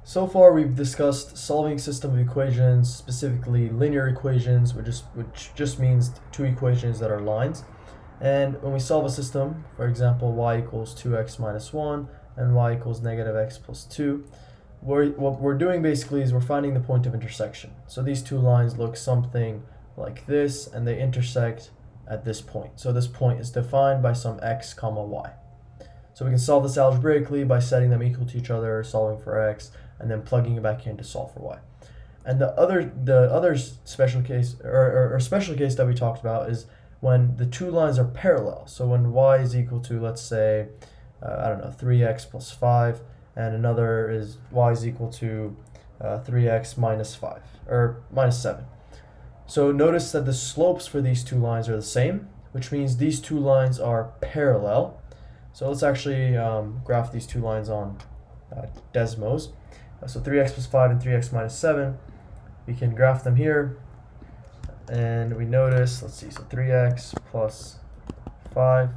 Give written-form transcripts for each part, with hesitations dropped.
So far, we've discussed solving a system of equations, specifically linear equations, which just means two equations that are lines. And when we solve a system, for example, y equals 2x minus 1 and y equals negative x plus 2, what we're doing basically is we're finding the point of intersection. So these two lines look something like this, and they intersect at this point. So this point is defined by some x comma y. So we can solve this algebraically by setting them equal to each other, solving for x, and then plugging it back in to solve for y. And the other special case or special case that we talked about is when the two lines are parallel. So when y is equal to, let's say, I don't know, 3x plus 5, and another is y is equal to 3x minus 5 or minus 7. So notice that the slopes for these two lines are the same, which means these two lines are parallel. So let's actually graph these two lines on Desmos. So 3x plus 5 and 3x minus 7, we can graph them here, and we notice, let's see, so 3x plus 5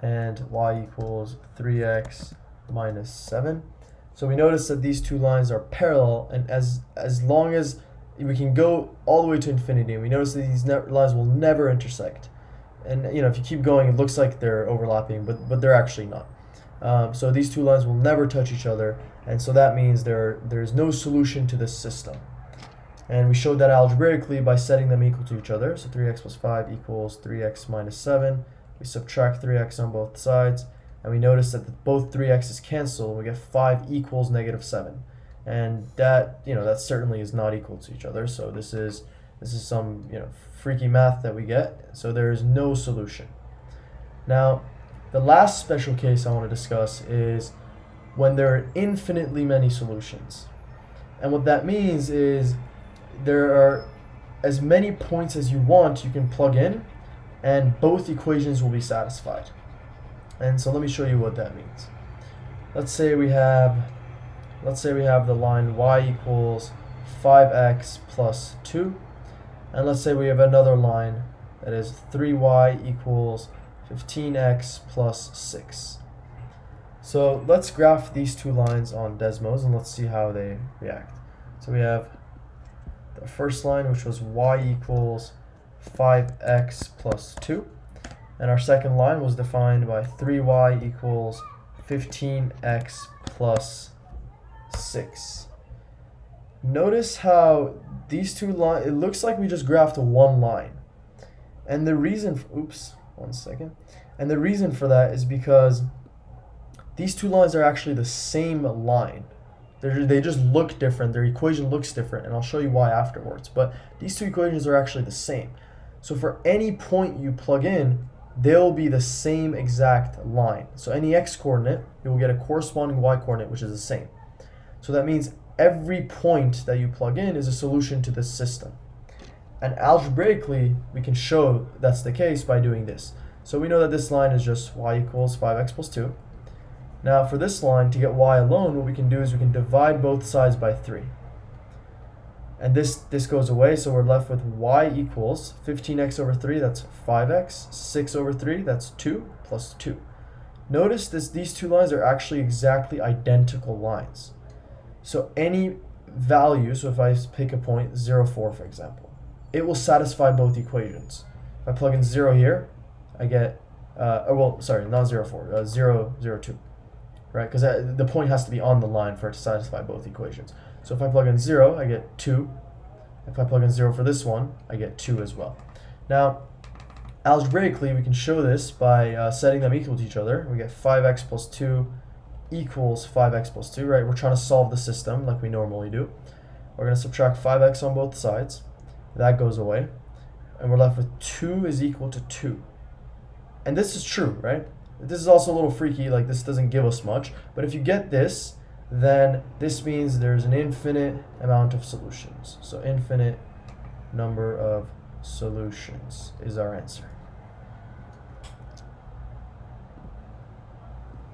and y equals 3x minus 7. So we notice that these two lines are parallel, and as long as we can go all the way to infinity, and we notice that these lines will never intersect. And if you keep going, it looks like they're overlapping, but they're actually not. So these two lines will never touch each other, and so that means there's no solution to this system. And we showed that algebraically by setting them equal to each other. So 3x plus 5 equals 3x minus 7. We subtract 3x on both sides, and we notice that both 3x's cancel. We get 5 equals negative 7, and that certainly is not equal to each other. So this is some freaky math that we get. So there is no solution. Now, the last special case I want to discuss is when there are infinitely many solutions. And what that means is there are as many points as you want you can plug in, and both equations will be satisfied. And so let me show you what that means. Let's say we have the line y equals 5x plus 2, and let's say we have another line that is 3y equals 15x plus 6. So let's graph these two lines on Desmos, and let's see how they react. So we have the first line, which was y equals 5x plus 2, and our second line was defined by 3y equals 15x plus 6. Notice how these two lines, it looks like we just graphed one line. And the reason, and the reason for that is because these two lines are actually the same line. They just look different. Their equation looks different, and I'll show you why afterwards. But these two equations are actually the same. So for any point you plug in, they'll be the same exact line. So any x-coordinate, you will get a corresponding y-coordinate, which is the same. So that means every point that you plug in is a solution to this system. And algebraically, we can show that's the case by doing this. So we know that this line is just y equals 5x plus 2. Now for this line, to get y alone, what we can do is we can divide both sides by 3. And this goes away, so we're left with y equals 15x over 3, that's 5x, 6 over 3, that's 2, plus 2. Notice these two lines are actually exactly identical lines. So any value, so if I pick a point, 0, 4 for example, it will satisfy both equations. If I plug in 0 here, I get, not 0, 4, 0, 0, 2, right? Because the point has to be on the line for it to satisfy both equations. So if I plug in 0, I get 2. If I plug in 0 for this one, I get 2 as well. Now, algebraically, we can show this by setting them equal to each other. We get 5x plus 2 equals 5x plus 2, right? We're trying to solve the system like we normally do. We're going to subtract 5x on both sides. That goes away. And we're left with 2 is equal to 2. And this is true, right? This is also a little freaky, like this doesn't give us much. But if you get this, then this means there's an infinite amount of solutions. So infinite number of solutions is our answer.